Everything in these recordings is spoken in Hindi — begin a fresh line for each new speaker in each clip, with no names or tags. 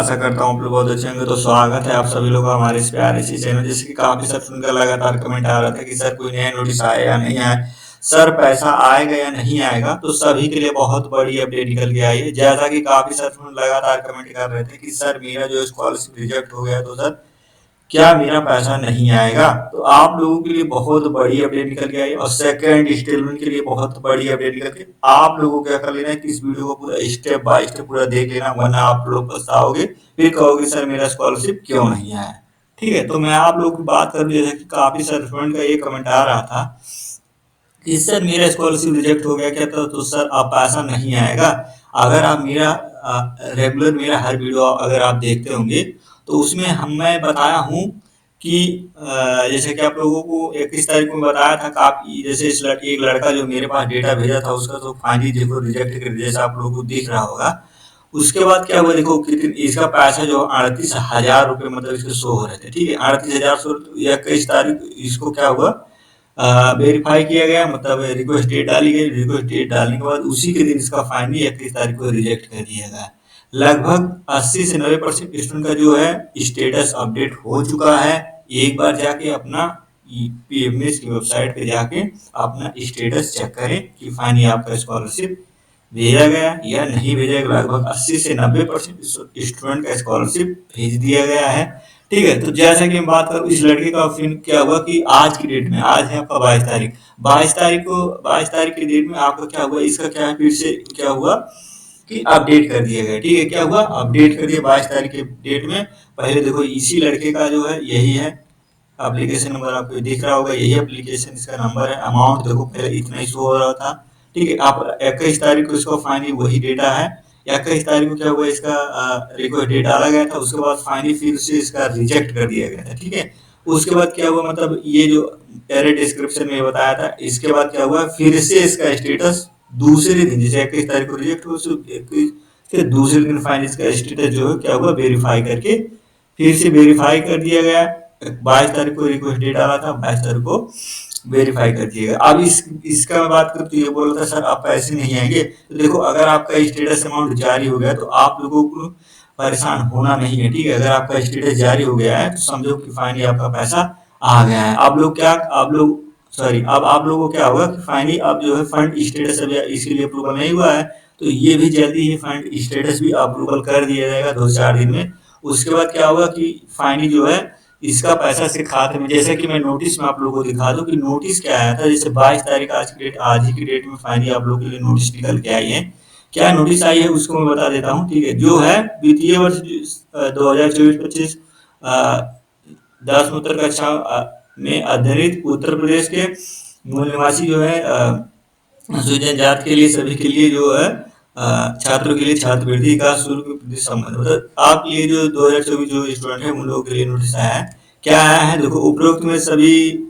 आशा करता हूँ आप लोग बहुत अच्छे होंगे। तो स्वागत है आप सभी लोगों का हमारे इस प्यारे सी चैनल। जैसे कि काफी सर सुनकर लगातार कमेंट आ रहा था कि सर कोई नया नोटिस आया या नहीं आया, सर पैसा आएगा या नहीं आएगा। तो सभी के लिए बहुत बड़ी अपडेट निकल के आई है। जैसा कि काफी सर लगातार कमेंट कर रहे थे कि सर मेरा जो स्कॉलरशिप रिजेक्ट हो गया, तो सर क्या मेरा पैसा नहीं आएगा। तो आप लोगों के लिए बहुत बड़ी अपडेट निकल के आई और सेकंड इंस्टॉलमेंट के लिए बहुत बड़ी अपडेट निकल के। आप लोगों को क्या कर लेना है कि इस वीडियो को पूरा स्टेप बाय स्टेप पूरा देख लेना, वरना आप लोग पछताओगे, फिर कहोगे सर मेरा स्कॉलरशिप क्यों नहीं आया। ठीक है, तो मैं आप लोगों की बात करूँ, जैसे कि काफी सर स्टूडेंट का ये कमेंट आ रहा था कि सर मेरा स्कॉलरशिप रिजेक्ट हो गया क्या, तो सर अब पैसा नहीं आएगा। अगर आप मेरा रेगुलर मेरा हर वीडियो अगर आप देखते होंगे, तो उसमें मैं बताया हूँ कि जैसे कि आप लोगों को 21 तारीख को बताया था कि आप जैसे एक लड़का जो मेरे पास डेटा भेजा था, उसका तो फाइनली देखो रिजेक्ट कर दिया, जैसा आप लोगों को दिख रहा होगा। उसके बाद क्या हुआ, देखो कितने इसका पैसा जो 38,000 रुपये मतलब इसके शो हो रहे थे। ठीक है, 38,000 21 तारीख इसको क्या हुआ, वेरीफाई किया गया, मतलब रिक्वेस्ट डेट डाली गई। रिक्वेस्ट डेट डालने के बाद उसी के दिन इसका फाइनली 31 तारीख को रिजेक्ट कर दिया गया। लगभग 80 से 90% स्टूडेंट का जो है स्टेटस अपडेट हो चुका है। एक बार जाके अपना पीएमएस की वेबसाइट पे जाके अपना स्टेटस चेक करें कि फाइनली आपका स्कॉलरशिप भेजा गया या नहीं भेजा गया। लगभग 80 से 90% स्टूडेंट का स्कॉलरशिप भेज दिया गया है। ठीक है, तो जैसा कि मैं बात करूँ इस लड़के का, फिर क्या हुआ कि आज की डेट में, आज है आपका 22 तारीख, 22 तारीख की डेट में आपका क्या हुआ, इसका क्या है, फिर से क्या हुआ कि अपडेट कर दिया गया। ठीक है, क्या हुआ, अपडेट कर दिया 22 तारीख के डेट में। पहले देखो इसी लड़के का जो है यही है एप्लीकेशन नंबर, आपको दिख रहा होगा, यही एप्लीकेशन इसका नंबर है। अमाउंट देखो पहले इतना ही शो हो रहा था। ठीक है, आप 21 तारीख को इसका फाइनली वही डेटा है। 21 तारीख को क्या हुआ, इसका रिक्वेस्ट डेट डाला गया था, उसके बाद फाइनली फिर से इसका रिजेक्ट कर दिया गया था। ठीक है, उसके बाद क्या हुआ, मतलब ये जो एरर डिस्क्रिप्शन में बताया था, इसके बाद क्या हुआ, फिर से इसका स्टेटस दूसरे दिन, जैसे 21 तारीख को रिजेक्ट हुआ, फिर दूसरे दिन फाइनली इसका स्टेटस जो है क्या हुआ, वेरीफाई करके फिर से वेरीफाई कर दिया गया। 22 तारीख को रिक्वेस्ट डेट डाला था, 22 तारीख को वेरीफाई कर दिया गया। अब इसका मैं बात करूँ तो ये बोल रहा था सर आप पैसे नहीं आएंगे। तो देखो अगर आपका स्टेटस अमाउंट जारी हो गया तो आप लोगों को परेशान होना नहीं है। ठीक है, अगर आपका स्टेटस जारी हो गया है तो समझो कि फाइनली आपका पैसा आ गया है। अब आप लोगों को क्या होगा कि फाइनली अब जो है फंड स्टेटस अभी इसके लिए अप्रूवल नहीं हुआ है, तो ये भी जल्दी ही फंड स्टेटस भी अप्रूवल कर दिया जाएगा 2-4 दिन में। उसके बाद क्या होगा कि फाइनली जो है इसका पैसा से खाते में, जैसे कि मैं नोटिस में आप लोगों को दिखा दूं कि नोटिस क्या आया था। जैसे 22 तारीख आज की डेट, आज ही की डेट में फाइनली आप लोगों के लिए नोटिस निकल के आई है। क्या नोटिस आई है उसको मैं बता देता हूँ। ठीक है, जो है वित्तीय वर्ष 2024-25 दसमोत्तर कक्षा में अध्ययनित उत्तर प्रदेश के मूल निवासी जो है अनुसूचित जनजाति के लिए सभी के लिए जो है छात्रों के लिए छात्रवृत्ति का शुल्क संबंध, मतलब आप ये जो 2024 जो स्टूडेंट है उन लोगों के लिए नोटिस आया है। क्या आया है देखो, उपरोक्त में सभी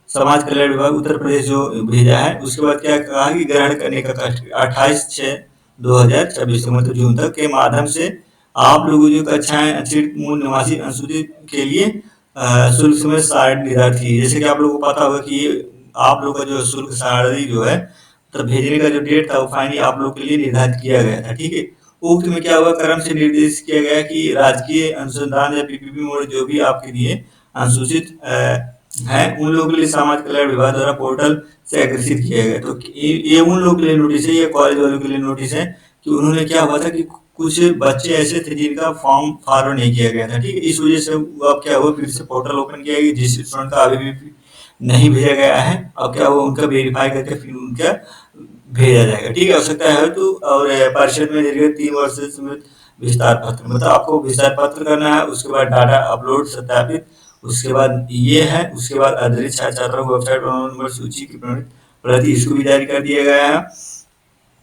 समाज कल्याण विभाग उत्तर प्रदेश जो भेजा है। उसके बाद क्या कहा कि ग्रहण करने का कष्ट 28/6/2026 मतलब जून तक के माध्यम से आप लोगों जो कक्षाएं अतिरिक्त मूल निवासी अनुसूचित के लिए शुल्क समय सारणी निर्धारित की। जैसे कि आप लोगों को पता होगा कि आप लोग का जो शुल्क सारणी जो है, तो भेजने का जो डेट था वो फाइनली आप लोग के लिए निर्धारित किया गया था। ठीक है, उक्त में क्या हुआ, क्रम से निर्देश किया गया कि राजकीय अनुसंधान या पीपीपी मोड जो भी आपके लिए अनुसूचित है उन लोगों के लिए समाज कल्याण विभाग द्वारा पोर्टल से अग्रेसित किया गया। तो ये उन लोगों के लिए नोटिस है, ये कॉलेज वालों के लिए नोटिस है कि उन्होंने क्या हुआ था कि कुछ बच्चे ऐसे थे जिनका फॉर्म फॉरवर्ड नहीं किया गया था। ठीक है, इस वजह से अब क्या हुआ, फिर से पोर्टल ओपन किया गया, जिस स्टूडेंट का अभी भी नहीं भेजा गया है अब क्या हुआ, उनका वेरीफाई करके फिर उनका भेजा जाएगा। ठीक है, आवश्यकता है तो, और परिषद में 3 वर्ष से विस्तार पत्र, मतलब आपको विस्तार पत्र करना है। उसके बाद डाटा अपलोड सत्यापित, उसके बाद ये है, उसके बाद अतिरिक्त छात्रों को वेबसाइट नंबर सूची की प्रति इसको भी जारी कर दिया गया है।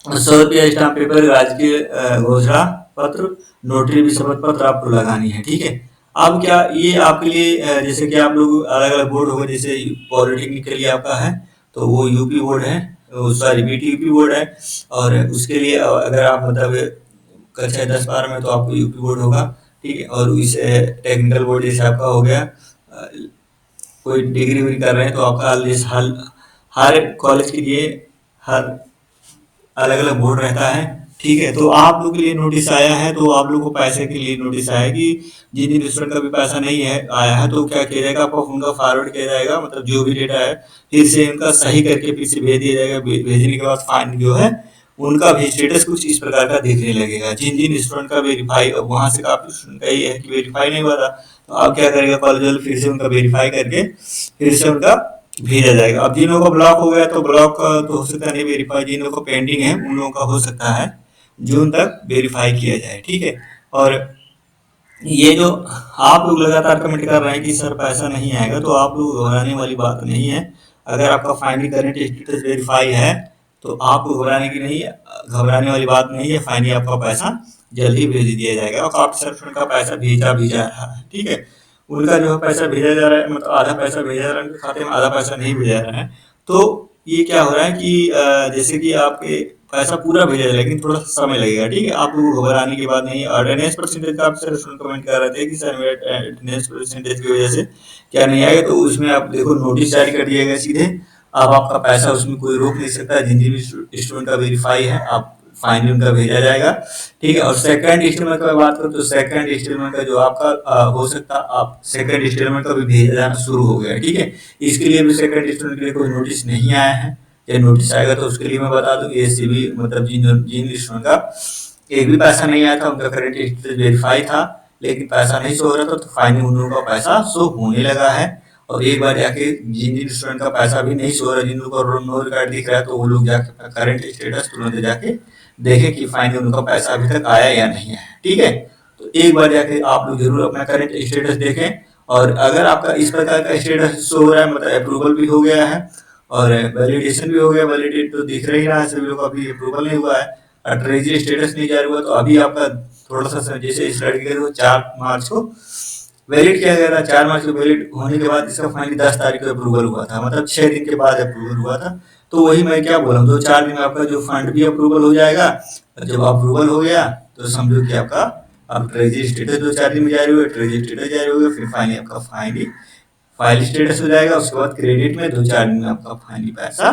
100 रुपया स्टाम्प पेपर, राजकीय घोषणा पत्र, नोटरी भी शपथ पत्र आपको लगानी है। ठीक है, अब क्या ये आपके लिए जैसे कि आप लोग अलग अलग बोर्ड होगा, जैसे पॉलिटेक्निक के लिए आपका है तो वो यूपी बोर्ड है, सॉरी बीटीयूपी बोर्ड है। और उसके लिए अगर आप मतलब कक्षा 10-12 में तो आपको यूपी बोर्ड होगा। ठीक है, और इस टेक्निकल बोर्ड जैसे आपका हो गया, कोई डिग्री भी कर रहे हैं तो आपका हर कॉलेज के लिए हर अलग अलग बोर्ड रहता है। ठीक है, तो आप लोग के लिए नोटिस आया है, तो आप लोग को पैसे के लिए नोटिस आया कि जिन जिन स्टूडेंट का भी पैसा नहीं है आया है, तो क्या किया जाएगा, आपको उनका फॉरवर्ड किया जाएगा, मतलब जो भी डेटा है फिर से उनका सही करके फिर से भेज दिया जाएगा। भेजने के बाद फाइन जो है उनका भी स्टेटस कुछ इस प्रकार का दिखने लगेगा। जिन जिन स्टूडेंट का वेरीफाई, वहां से काफी स्टूडेंट का ये है कि वेरीफाई नहीं हुआ था, तो आप क्या करेगा, कॉलेज वाले फिर से उनका वेरीफाई करके फिर से उनका भेजा जाएगा। अब जिन लोगों का ब्लॉक हो गया तो ब्लॉक का तो हो सकता नहीं वेरीफाई, जिन लोगों का पेंडिंग है उन लोगों का हो सकता है जून तक वेरीफाई किया जाए। ठीक है, और ये जो आप लोग लगातार कमेंट कर रहे हैं कि सर पैसा नहीं आएगा, तो आप लोग घबराने वाली बात नहीं है। अगर आपका फाइनली करंट स्टेटस वेरीफाई है तो आपको घबराने वाली बात नहीं है। फाइनली आपका पैसा जल्दी भेज दिया जाएगा, और काफी सारे स्टूडेंट का पैसा भेजा भी जा रहा है। ठीक है, उनका जो है पैसा भेजा जा रहा है, मतलब आधा पैसा भेजा जा रहा है उनके खाते में, आधा पैसा नहीं भेजा जा रहा है। तो ये क्या हो रहा है कि जैसे कि आपके पैसा पूरा भेजा जाए लेकिन थोड़ा सा समय लगेगा। ठीक है, आप लोगों को घबराने की बात नहीं है। अटेंडेंस परसेंटेज का आप सर स्टूडेंट कमेंट कर रहे थे कि सर मेरा अटेंडेंस परसेंटेज की वजह से क्या नहीं आएगा, तो उसमें आप देखो नोटिस जारी कर दिया गया सीधे। अब आपका पैसा उसमें कोई रोक नहीं सकता। जिन जिन भी स्टूडेंट का वेरीफाई है आप फाइनली उनका भेजा जाएगा। ठीक है, और सेकंड इंस्टॉलमेंट का बात करूँ तो सेकंड इंस्टॉलमेंट का जो आपका हो सकता आप सेकंड इंस्टॉलमेंट का भी भेजा जाना शुरू हो गया है। ठीक है, इसके लिए भी सेकंड इंस्टॉलमेंट के लिए कोई नोटिस नहीं आया है। या नोटिस आएगा तो उसके लिए मैं बता दूं, ये सीबी मतलब जिन जिन स्टूडेंट का एक भी पैसा नहीं आया था उनका करंट स्टेटस वेरीफाई था, लेकिन पैसा नहीं शो हो रहा था, तो फाइनली उन लोगों का पैसा शो होने लगा है। और एक बार जाके जिन जिन स्टूडेंट का पैसा भी नहीं शो हो रहा, जिन लोगों का नो रिकॉर्ड दिख रहा है, तो वो लोग जाके करंट स्टेटस तुरंत जाके देखे कि फाइनली उनका पैसा अभी तक आया या नहीं आया। ठीक है, तो एक बार जाके आप लोग जरूर अपना करंट स्टेटस देखें। और अगर आपका इस प्रकार का स्टेटस शो हो रहा है, मतलब अप्रूवल भी हो गया है और वैलिडेशन भी हो गया, वैलिडेट तो दिख रही रहा है सभी लोग, अभी अप्रूवल नहीं हुआ है और ट्रेजरी स्टेटस नहीं जारी हुआ, तो अभी आपका थोड़ा सा जैसे इस लड़के के 4 मार्च को वैलिड किया गया था। 4 मार्च को वैलिड होने के बाद इसका फाइनली 10 तारीख को अप्रूवल हुआ था, मतलब 6 दिन के बाद अप्रूवल हुआ था। तो वही मैं क्या बोला हूँ, 2-4 दिन में आपका जो फंड भी अप्रूवल हो जाएगा। और जब अप्रूवल हो गया तो समझो कि आपका अब ट्रेजरी स्टेटस 2-4 दिन में जारी हुआ, ट्रेजरी स्टेटस जारी हो गया, फिर फाइनली आपका फाइल स्टेटस हो जाएगा। उसके बाद क्रेडिट में 2-4 दिन में आपका फाइनली पैसा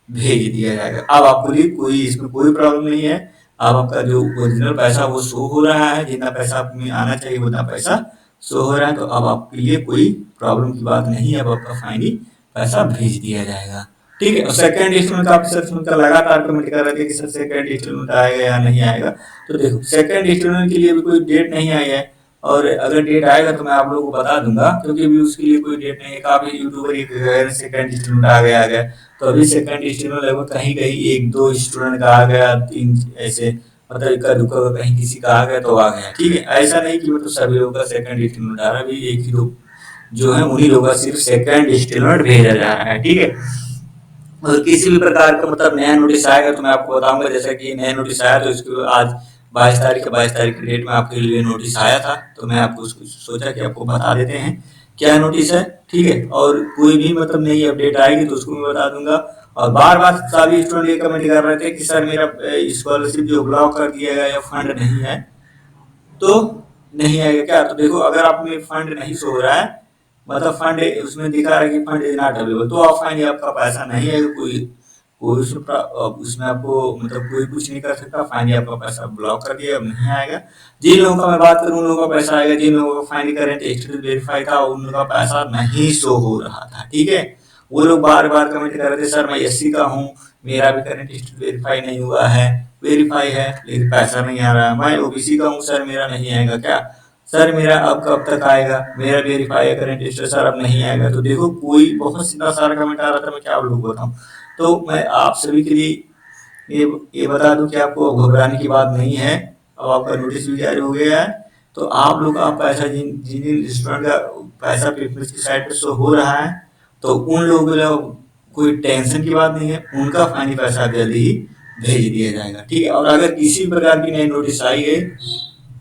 भेज दिया जाएगा। अब आपको लिए कोई इसमें कोई प्रॉब्लम नहीं है। अब आपका जो ओरिजिनल पैसा वो शो हो रहा है, जितना पैसा आप में आना चाहिए उतना पैसा शो हो रहा है, तो अब आपके लिए कोई प्रॉब्लम की बात नहीं है। अब आपका फाइनली पैसा भेज दिया जाएगा। ठीक है, और सेकंड इंस्टॉलमेंट आप सर का लगातार कमेंट कर रहे थे कि सर सेकंड इंस्टॉलमेंट आएगा या नहीं आएगा। तो देखो सेकंड इंस्टॉलमेंट के लिए भी कोई डेट नहीं आई है, और अगर डेट आएगा तो मैं आप लोगों को बता दूंगा, क्योंकि अभी उसके लिए कोई डेट नहीं है। काफी यूट्यूबर ये सेकंड स्टूडेंट आ गया, तो अभी सेकंड स्टूडेंट लगभग कहीं कहीं 1-2 स्टूडेंट का आ गया, 3 ऐसे, मतलब इक्का दुक्का कहीं किसी का आ गया तो आ गया। ठीक है, ऐसा नहीं कि मतलब सभी लोगों का सेकंड स्टूडेंट आ रहा है, अभी 1 ही 2 जो है उन्हीं लोगों का सिर्फ सेकंड स्टूडेंट भेजा जा रहा है। ठीक है, और किसी भी प्रकार का मतलब नया नोटिस आएगा तो मैं आपको बताऊंगा। जैसा कि नया नोटिस आया तो इसको आज 22 तारीख की डेट में आपके लिए नोटिस आया था, तो मैं आपको उसको सोचा कि आपको बता देते हैं क्या नोटिस है। ठीक है, और कोई भी मतलब नई अपडेट आएगी तो उसको मैं बता दूंगा। और बार बार सभी स्टूडेंट ये कमेंट कर रहे थे कि सर मेरा स्कॉलरशिप जो ब्लॉक कर दिया गया या फंड नहीं है, तो नहीं आएगा क्या। तो देखो अगर आप में फंड नहीं शो हो रहा है, मतलब फंड उसमें दिखा रहा है कि फंड इज नॉट अवेलेबल, तो आप फाइनली आपका पैसा नहीं है। कोई कोई उसमें आपको मतलब कोई कुछ नहीं कर सकता। फाइनली आपका पैसा ब्लॉक कर दिया, अब नहीं आएगा। जिन लोगों का मैं बात करूं उन लोगों का पैसा आएगा। जिन लोगों का फाइनली करंट स्टेटस वेरीफाई था उन लोगों का पैसा नहीं शो हो रहा था। ठीक है, वो लोग बार बार कमेंट कर रहे थे सर मैं एससी का हूँ, मेरा भी करंट स्टेटस वेरीफाई नहीं हुआ है, वेरीफाई है लेकिन पैसा नहीं आ रहा है। मैं ओबीसी का हूँ सर, मेरा नहीं आएगा क्या। सर मेरा अब कब तक आएगा, मेरा वेरीफाई है करंट स्टेटस सर, अब नहीं आएगा। तो देखो कोई बहुत सीधा सारा कमेंट आ रहा था, मैं क्या आप लोग बताऊं। तो मैं आप सभी के लिए ये बता दूं कि आपको घबराने की बात नहीं है। अब आपका नोटिस भी जारी हो गया है, तो आप लोग का पैसा जिन जिन स्टूडेंट का पैसा पेपर्स की साइड पे शो हो रहा है, तो उन लोगों को कोई टेंशन की बात नहीं है, उनका फाइनली पैसा जल्दी ही भेज दिया जाएगा। ठीक है, और अगर किसी प्रकार की नई नोटिस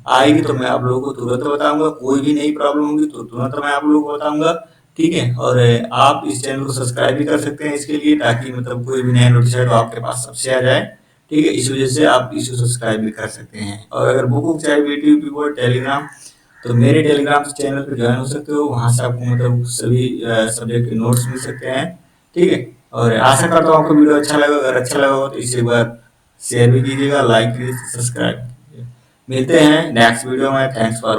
आएगी तो मैं आप लोगों को तुरंत बताऊंगा। कोई भी नई प्रॉब्लम होगी तो तुरंत मैं आप लोगों को बताऊंगा। ठीक है, और आप इस चैनल को सब्सक्राइब भी कर सकते हैं इसके लिए, ताकि मतलब कोई भी नया नोटिस है तो आपके पास सबसे आ जाए। ठीक है, इस वजह से आप इसको सब्सक्राइब भी कर सकते हैं। और अगर बुक चाहे वीडियो टेलीग्राम, तो मेरे टेलीग्राम चैनल पर ज्वाइन हो सकते हो, वहां से आपको मतलब सभी सब्जेक्ट के नोट्स मिल सकते हैं। ठीक है, और आशा करता हूँ आपको वीडियो अच्छा लगा। अगर अच्छा लगा हो तो इसे एक बार शेयर भी कीजिएगा, लाइक कीजिए, सब्सक्राइब कीजिए। मिलते हैं नेक्स्ट वीडियो में। Thanks for